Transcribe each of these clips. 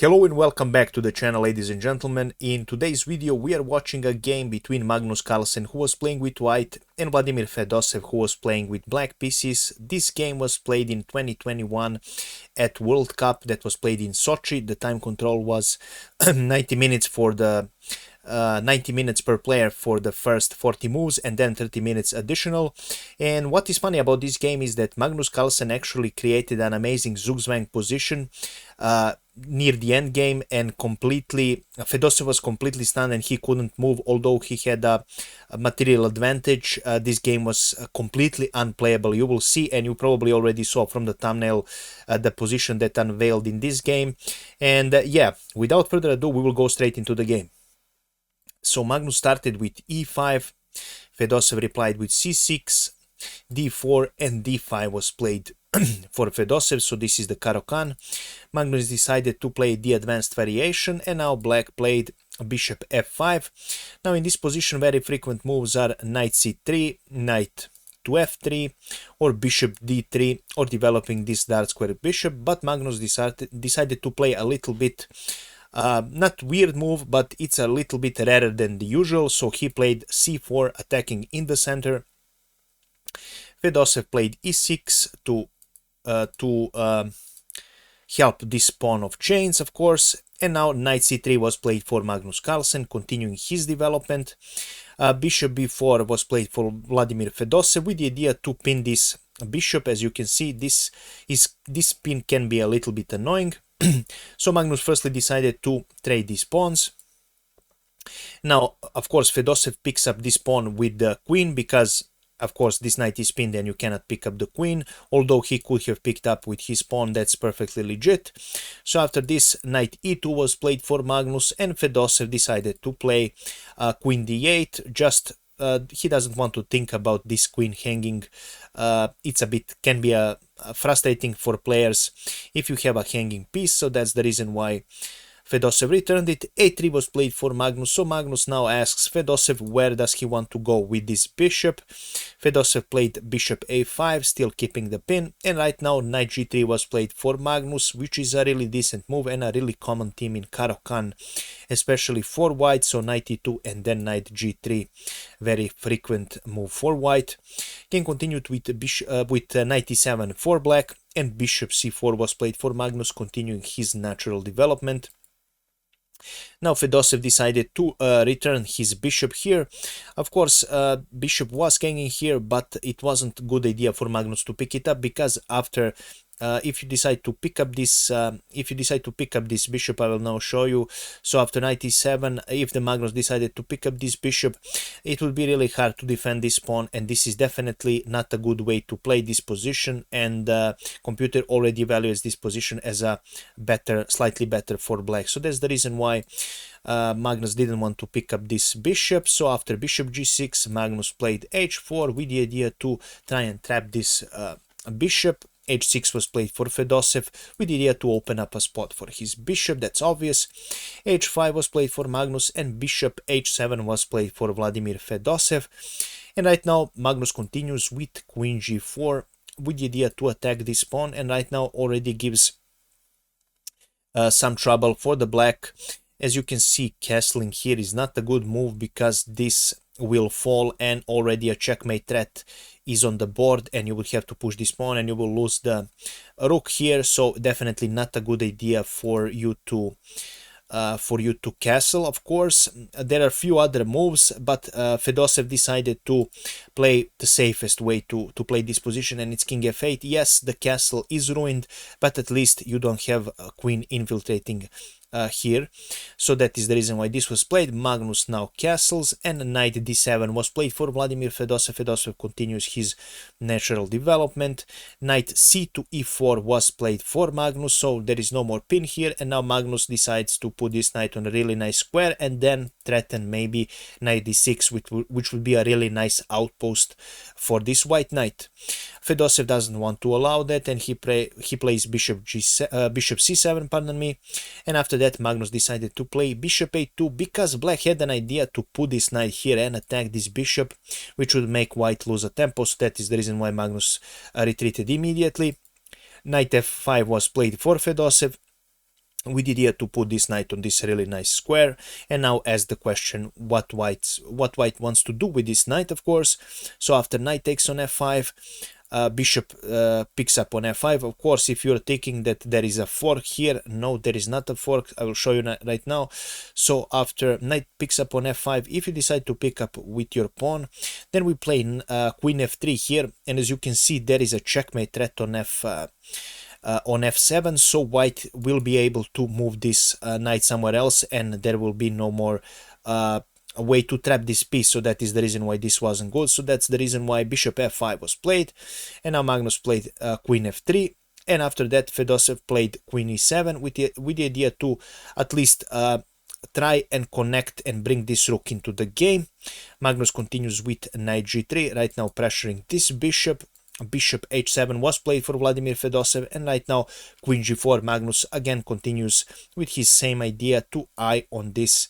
Hello and welcome back to the channel, ladies and gentlemen. In today's video we are watching a game between Magnus Carlsen, who was playing with white, and Vladimir Fedoseev, who was playing with black pieces. This game was played in 2021 at World Cup that was played in Sochi. The time control was 90 minutes for the 90 minutes per player for the first 40 moves and then 30 minutes additional. And what is funny about this game is that Magnus Carlsen actually created an amazing zugzwang position near the end game, and Fedoseev was completely stunned and he couldn't move. Although he had a material advantage, this game was completely unplayable. You will see, and you probably already saw from the thumbnail, the position that unveiled in this game. And yeah, without further ado, we will go straight into the game. So Magnus started with e5, Fedoseev replied with c6, d4, and d5 was played for Fedoseev, so this is the Caro-Kann. Magnus decided to play the advanced variation, and now black played bishop f5. Now in this position very frequent moves are knight c3, knight to f3, or bishop d3, or developing this dark square bishop, but Magnus decided to play a little bit not weird move, but it's a little bit rarer than the usual, so he played c4, attacking in the center. Fedoseev played e6 to help this pawn of chains, of course, and now knight c3 was played for Magnus Carlsen, continuing his development. Bishop b4 was played for Vladimir Fedoseev with the idea to pin this bishop. As you can see, this pin can be a little bit annoying. So Magnus firstly decided to trade these pawns. Now, of course, Fedoseev picks up this pawn with the queen because, of course, this knight is pinned and you cannot pick up the queen, although he could have picked up with his pawn. That's perfectly legit. So after this, knight e2 was played for Magnus, and Fedoseev decided to play queen d8. Just he doesn't want to think about this queen hanging. It's can be frustrating for players if you have a hanging piece, so that's the reason why Fedoseev returned it. a3 was played for Magnus, so Magnus now asks Fedoseev where does he want to go with this bishop. Fedoseev played bishop a5, still keeping the pin, and right now knight g3 was played for Magnus, which is a really decent move and a really common theme in Caro-Kann, especially for white. So knight e2 and then knight g3, very frequent move for white. Game continued with knight e7 for black, and bishop c4 was played for Magnus, continuing his natural development. Now Fedoseev decided to return his bishop here. Of course, bishop was hanging here, but it wasn't a good idea for Magnus to pick it up, because after if you decide to pick up this bishop, I will now show you. So after knight e7, if the Magnus decided to pick up this bishop, it will be really hard to defend this pawn, and this is definitely not a good way to play this position, and computer already evaluates this position as a slightly better for black. So that's the reason why Magnus didn't want to pick up this bishop. So after bishop g6, Magnus played h4 with the idea to try and trap this bishop. h6 was played for Fedoseev with the idea to open up a spot for his bishop. That's obvious. h5 was played for Magnus, and bishop h7 was played for Vladimir Fedoseev. And right now Magnus continues with queen g4 with the idea to attack this pawn, and right now already gives some trouble for the black. As you can see, castling here is not a good move because this will fall, and already a checkmate threat is on the board, and you will have to push this pawn and you will lose the rook here. So definitely not a good idea for you to castle. Of course, there are a few other moves, but Fedoseev decided to play the safest way to play this position, and it's king f8. Yes, the castle is ruined, but at least you don't have a queen infiltrating here. So that is the reason why this was played. Magnus now castles, and knight d7 was played for Vladimir Fedoseev. Fedoseev continues his natural development. Knight c to e4 was played for Magnus, so there is no more pin here, and now Magnus decides to put this knight on a really nice square and then threaten maybe knight d6, which would be a really nice outpost for this white knight. Fedoseev doesn't want to allow that, and he plays bishop c7, pardon me, and after that Magnus decided to play bishop a2 because black had an idea to put this knight here and attack this bishop, which would make white lose a tempo. So that is the reason why Magnus retreated immediately. Knight f5 was played for Fedoseev, with the idea to put this knight on this really nice square. And now as the question, what white wants to do with this knight, of course. So after knight takes on f5, bishop picks up on f5. Of course, if you're thinking that there is a fork here, no, there is not a fork. I will show you right now. So after knight picks up on f5, if you decide to pick up with your pawn, then we play queen f3 here, and as you can see, there is a checkmate threat on f7, so white will be able to move this knight somewhere else, and there will be no more a way to trap this piece. So that is the reason why this wasn't good. So that's the reason why bishop f5 was played, and now Magnus played queen f3, and after that Fedoseev played queen e7 with the idea to at least try and connect and bring this rook into the game. Magnus continues with knight g3, right now pressuring this bishop. Bishop h7 was played for Vladimir Fedoseev, and right now queen g4. Magnus again continues with his same idea to eye on this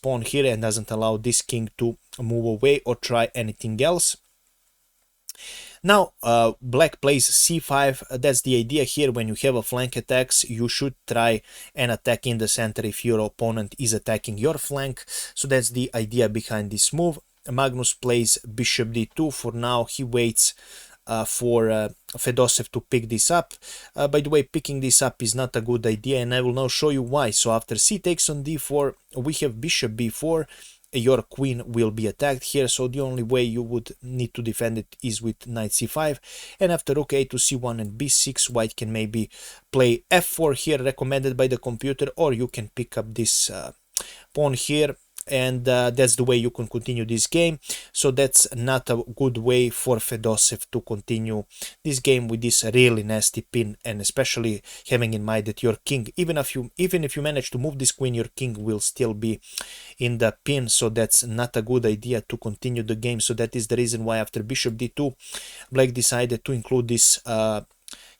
pawn here and doesn't allow this king to move away or try anything else. Now black plays c5. That's the idea here. When you have a flank attacks, you should try and attack in the center if your opponent is attacking your flank. So that's the idea behind this move. Magnus plays bishop d2. For now, he waits for Fedoseev to pick this up. By the way, picking this up is not a good idea, and I will now show you why. So after c takes on d4, we have bishop b4. Your queen will be attacked here, so the only way you would need to defend it is with knight c5. And after rook a to c1 and b6, white can maybe play f4 here, recommended by the computer, or you can pick up this pawn here, and that's the way you can continue this game. So that's not a good way for Fedoseev to continue this game with this really nasty pin, and especially having in mind that your king, even if you manage to move this queen, your king will still be in the pin. So that's not a good idea to continue the game. So that is the reason why after bishop d2, black decided to include this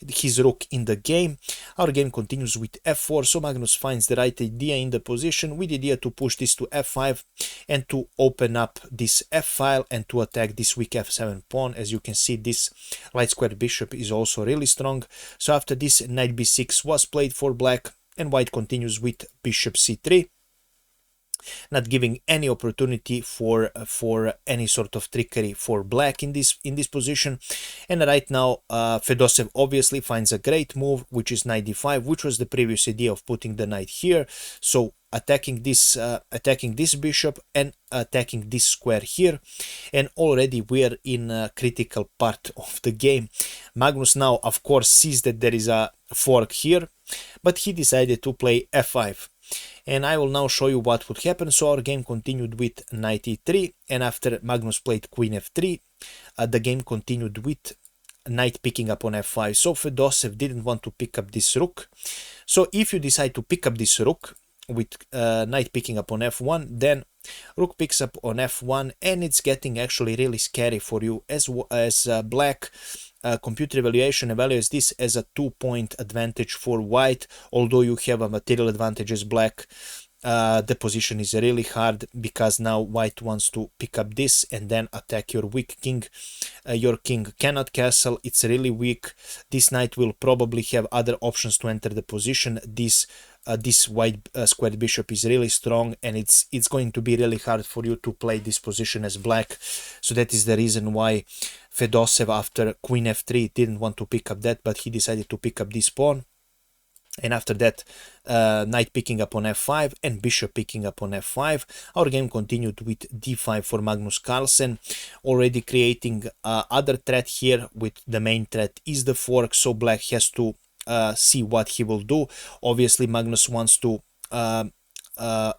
his rook in the game. Our game continues with f4, so Magnus finds the right idea in the position, with the idea to push this to f5 and to open up this f file and to attack this weak f7 pawn. As you can see, this light square bishop is also really strong. So after this, knight b6 was played for black, and white continues with bishop c3, not giving any opportunity for any sort of trickery for black in this position. And right now Fedoseev obviously finds a great move, which is knight d5, which was the previous idea of putting the knight here. So attacking this bishop and attacking this square here, and already we are in a critical part of the game. Magnus now of course sees that there is a fork here, but he decided to play f5. And I will now show you what would happen. So our game continued with knight e3, and after Magnus played queen f3, the game continued with knight picking up on f5. So Fedoseev didn't want to pick up this rook. So if you decide to pick up this rook with knight picking up on f1, then rook picks up on f1, and it's getting actually really scary for you as black. Computer evaluation evaluates this as a 2-point advantage for white. Although you have a material advantage as black, the position is really hard, because now white wants to pick up this and then attack your weak king. Your king cannot castle, it's really weak. This knight will probably have other options to enter the position. This white square bishop is really strong, and it's going to be really hard for you to play this position as black. So that is the reason why Fedoseev after queen f3 didn't want to pick up that, but he decided to pick up this pawn. And after that, knight picking up on f5 and bishop picking up on f5. Our game continued with d5 for Magnus Carlsen, already creating other threat here. With the main threat is the fork, so black has to see what he will do. Obviously Magnus wants to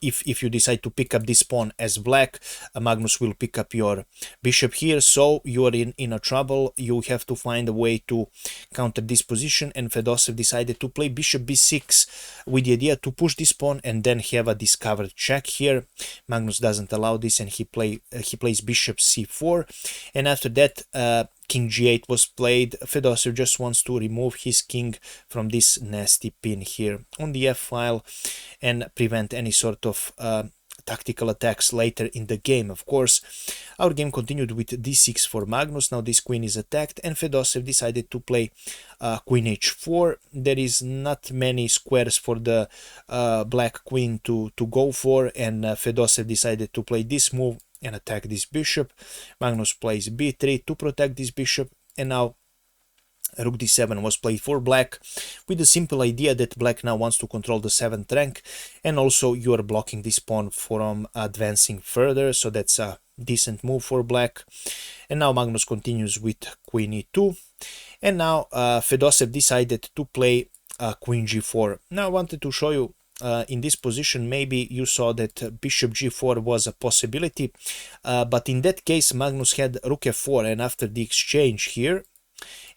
if you decide to pick up this pawn as black, Magnus will pick up your bishop here, so you are in a trouble. You have to find a way to counter this position, and Fedoseev decided to play bishop b6 with the idea to push this pawn and then have a discovered check here. Magnus doesn't allow this, and he plays bishop c4, and after that king g8 was played. Fedoseev just wants to remove his king from this nasty pin here on the f file and prevent any sort of tactical attacks later in the game. Of course, our game continued with d6 for Magnus. Now this queen is attacked, and Fedoseev decided to play queen h4. There is not many squares for the black queen to go for, and Fedoseev decided to play this move and attack this bishop. Magnus plays b3 to protect this bishop, and now rook d7 was played for black, with the simple idea that black now wants to control the 7th rank, and also you are blocking this pawn from advancing further, so that's a decent move for black. And now Magnus continues with queen e2, and now Fedoseev decided to play queen g4. Now I wanted to show you in this position, maybe you saw that bishop g4 was a possibility, but in that case Magnus had rook f4, and after the exchange here,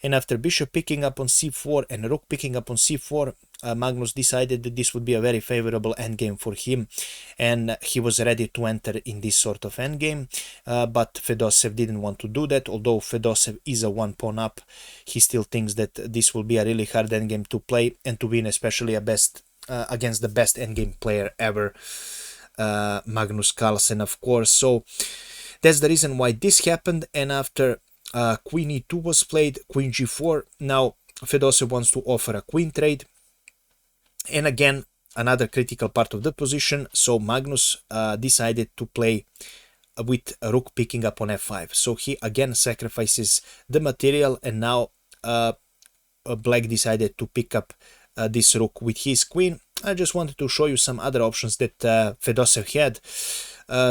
and after bishop picking up on c4 and rook picking up on c4, Magnus decided that this would be a very favorable endgame for him, and he was ready to enter in this sort of endgame, but Fedoseev didn't want to do that. Although Fedoseev is a one pawn up, he still thinks that this will be a really hard endgame to play and to win, especially against the best endgame player ever, Magnus Carlsen, of course. So that's the reason why this happened. And after queen e2 was played, queen g4, now Fedoseev wants to offer a queen trade, and again another critical part of the position, so Magnus decided to play with rook picking up on f5, so he again sacrifices the material, and now black decided to pick up this rook with his queen. I just wanted to show you some other options that Fedoseev had.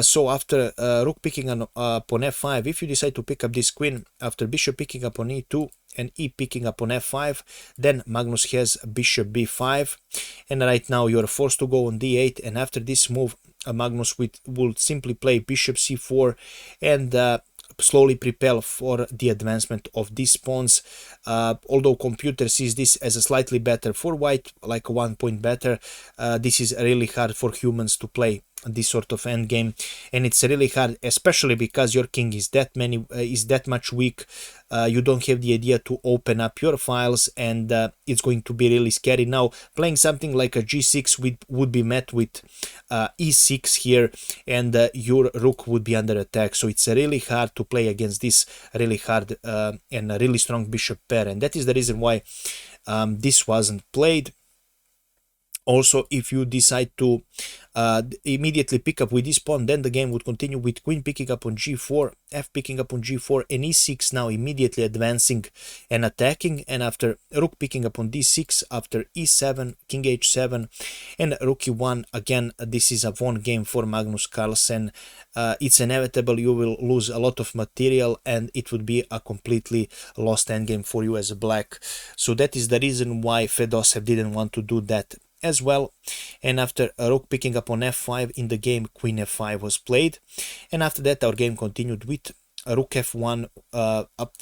So after rook picking up on f5, if you decide to pick up this queen, after bishop picking up on e2 and e picking up on f5, then Magnus has bishop b5, and right now you're forced to go on d8, and after this move Magnus will simply play bishop c4 and slowly prepare for the advancement of these pawns. Although computer sees this as a slightly better for white, like 1 point better, this is really hard for humans to play this sort of endgame, and it's really hard, especially because your king is that much weak. You don't have the idea to open up your files, and it's going to be really scary. Now playing something like a g6 would be met with e6 here, and your rook would be under attack, so it's really hard to play against this really hard and a really strong bishop pair, and that is the reason why this wasn't played. Also, if you decide to immediately pick up with this pawn, then the game would continue with queen picking up on g4, f picking up on g4, and e6 now immediately advancing and attacking, and after rook picking up on d6, after e7, king h7, and rook e1, again this is a won game for Magnus Carlsen. It's inevitable, you will lose a lot of material, and it would be a completely lost endgame for you as a black. So that is the reason why Fedoseev didn't want to do that as well. And after rook picking up on f5 in the game, queen f5 was played, and after that our game continued with rook f1,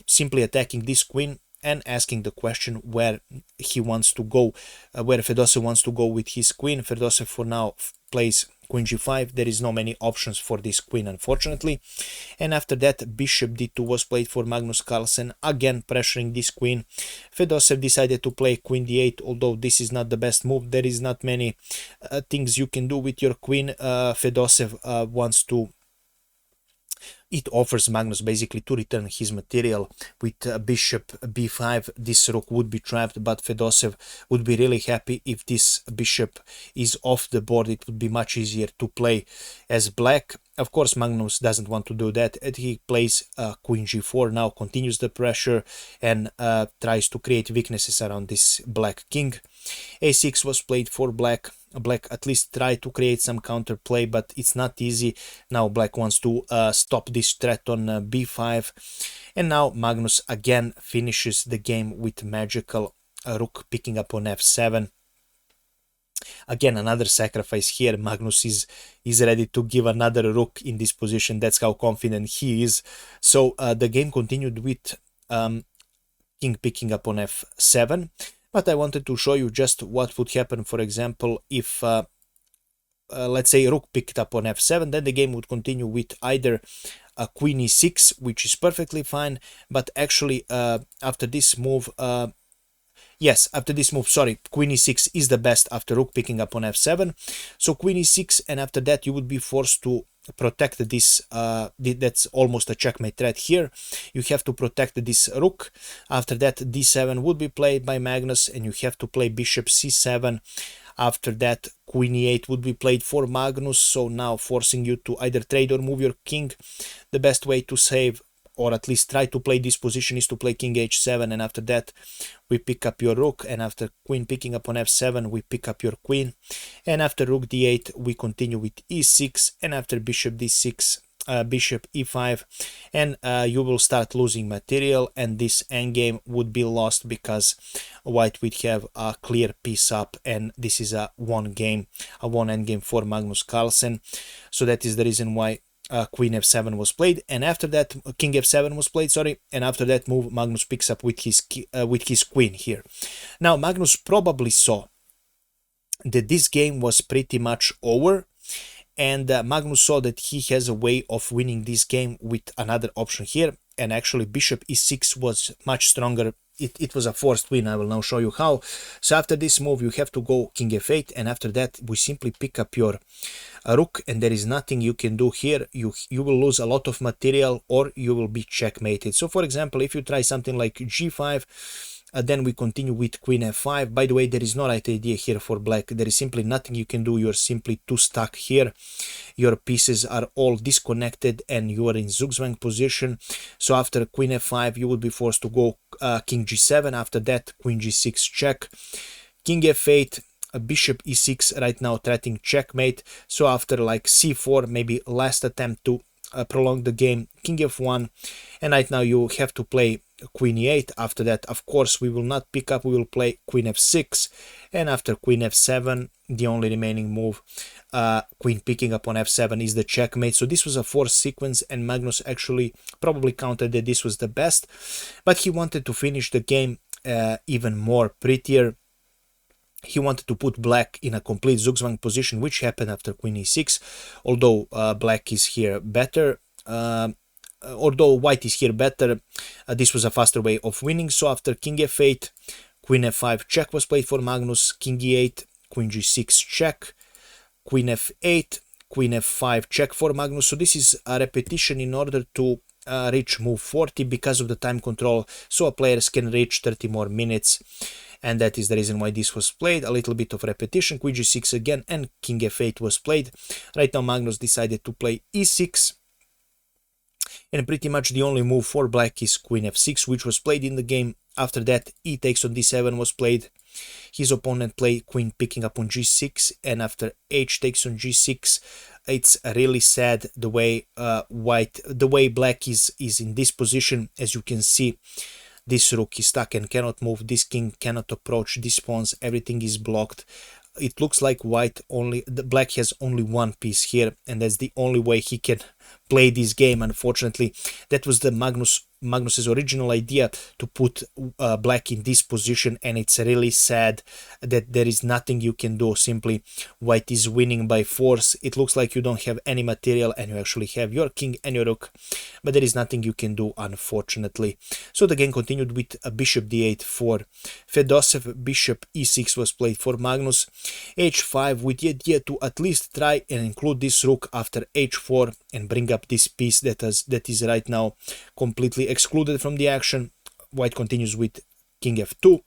simply attacking this queen and asking the question where he wants to go, where Fedoseev wants to go with his queen. Fedoseev for now plays queen g5. There is no many options for this queen, unfortunately. And after that bishop d2 was played for Magnus Carlsen, again pressuring this queen. Fedoseev decided to play queen d8, although this is not the best move. There is not many things you can do with your queen. Fedoseev wants to it offers Magnus basically to return his material with bishop b5. This rook would be trapped, but Fedoseev would be really happy if this bishop is off the board. It would be much easier to play as black. Of course, Magnus doesn't want to do that, and he plays queen g4, now continues the pressure and tries to create weaknesses around this black king. a6 was played for black. Black at least tried to create some counterplay, but it's not easy. Now black wants to stop this threat on b5, and now Magnus again finishes the game with magical rook picking up on f7. Again, another sacrifice here. Magnus is ready to give another rook in this position. That's how confident he is. So the game continued with king picking up on f7. But I wanted to show you just what would happen, for example, if, let's say, rook picked up on f7, then the game would continue with either queen e6, which is perfectly fine, but actually, after this move, Yes, after this move, sorry, queen e6 is the best after rook picking up on f7. So queen e6, and after that you would be forced to protect this, that's almost a checkmate threat here. You have to protect this rook. After that d7 would be played by Magnus, and you have to play bishop c7. After that queen e8 would be played for Magnus, so now forcing you to either trade or move your king. The best way to save, or at least try to play this position, is to play king h7, and after that we pick up your rook, and after queen picking up on f7 we pick up your queen, and after rook d8 we continue with e6, and after bishop d6 bishop e5, and you will start losing material, and this endgame would be lost because white would have a clear piece up, and this is a one endgame for Magnus Carlsen. So that is the reason why queen f7 was played, and after that king f7 was played, sorry, and after that move Magnus picks up with his queen here. Now Magnus probably saw that this game was pretty much over, and Magnus saw that he has a way of winning this game with another option here, and actually bishop e6 was much stronger. It was a forced win. I will now show you how. So after this move you have to go king f8, and after that we simply pick up your rook, and there is nothing you can do here. You will lose a lot of material, or you will be checkmated. So for example, if you try something like g5, then we continue with queen f5. By the way, there is no right idea here for black. There is simply nothing you can do. You're simply too stuck here. Your pieces are all disconnected and you are in zugzwang position. So after queen f5 you will be forced to go king g7. After that queen g6 check, king f8, bishop e6, right now threatening checkmate. So after like c4, maybe last attempt to prolong the game, king f1, and right now you have to play queen e8. After that, of course, we will not pick up, we will play queen f6, and after queen f7, the only remaining move, queen picking up on f7, is the checkmate. So this was a forced sequence, and Magnus actually probably counted that this was the best, but he wanted to finish the game even more prettier. He wanted to put black in a complete zugzwang position, which happened after queen e6, although black is here better. Although white is here better, this was a faster way of winning. So after king f8, queen f5 check was played for Magnus, king e8, queen g6 check, queen f8, queen f5 check for Magnus. So this is a repetition in order to reach move 40 because of the time control, so players can reach 30 more minutes, and that is the reason why this was played. A little bit of repetition, queen g6 again, and king f8 was played. Right now Magnus decided to play e6, and pretty much the only move for black is queen f6, which was played in the game. After that, e takes on d7 was played. His opponent played queen picking up on g6, and after h takes on g6, it's really sad the way black is in this position. As you can see, this rook is stuck and cannot move. This king cannot approach these pawns. Everything is blocked. It looks like black has only one piece here, and that's the only way he can play this game. Unfortunately, that was the Magnus's original idea, to put black in this position, and it's really sad that there is nothing you can do. Simply white is winning by force. It looks like you don't have any material, and you actually have your king and your rook, but there is nothing you can do, unfortunately. So the game continued with a bishop d8 for Fedoseev, bishop e6 was played for Magnus, h5 with the idea to at least try and include this rook after h4 and bring up this piece that is right now completely excluded from the action. White continues with king f2,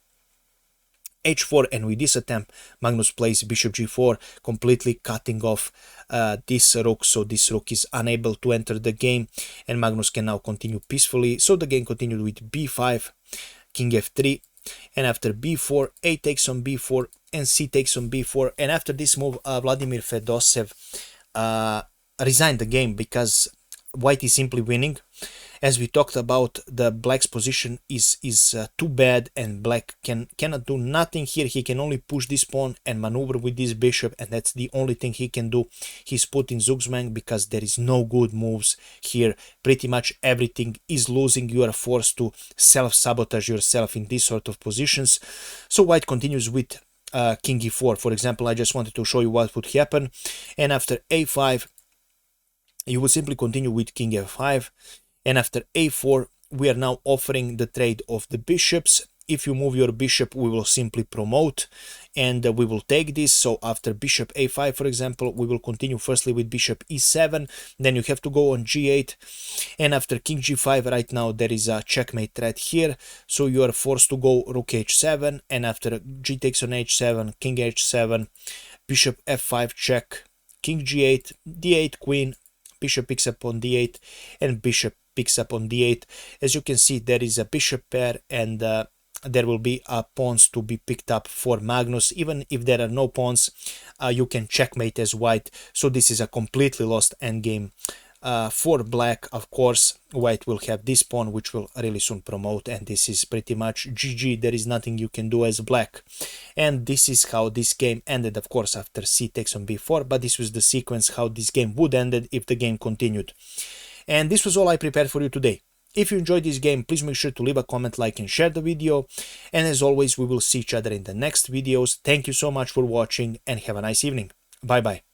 h4, and with this attempt Magnus plays bishop g4, completely cutting off this rook, so this rook is unable to enter the game, and Magnus can now continue peacefully. So the game continued with b5, king f3, and after b4, a takes on b4, and c takes on b4, and after this move Vladimir Fedoseev resigned the game because white is simply winning. As we talked about, the black's position is too bad, and black cannot do nothing here. He can only push this pawn and maneuver with this bishop, and that's the only thing he can do. He's put in zugzwang because there is no good moves here. Pretty much everything is losing. You are forced to self-sabotage yourself in these sort of positions. So white continues with king e4. For example, I just wanted to show you what would happen, and after a5 you will simply continue with king f5, and after a4 we are now offering the trade of the bishops, if you move your bishop, we will simply promote, and we will take this. So after bishop a5, for example, we will continue firstly with bishop e7, then you have to go on g8, and after king g5, right now there is a checkmate threat here, so you are forced to go rook h7, and after g takes on h7, king h7, bishop f5 check, king g8, d8 queen, bishop picks up on d8, and bishop picks up on d8. As you can see, there is a bishop pair, and there will be pawns to be picked up for Magnus. Even if there are no pawns, you can checkmate as white, so this is a completely lost endgame. For black, of course, white will have this pawn, which will really soon promote, and this is pretty much GG. There is nothing you can do as black. And this is how this game ended, of course, after c takes on b4, but this was the sequence how this game would ended if the game continued. And this was all I prepared for you today. If you enjoyed this game, please make sure to leave a comment, like, and share the video. And as always, we will see each other in the next videos. Thank you so much for watching, and have a nice evening. Bye bye.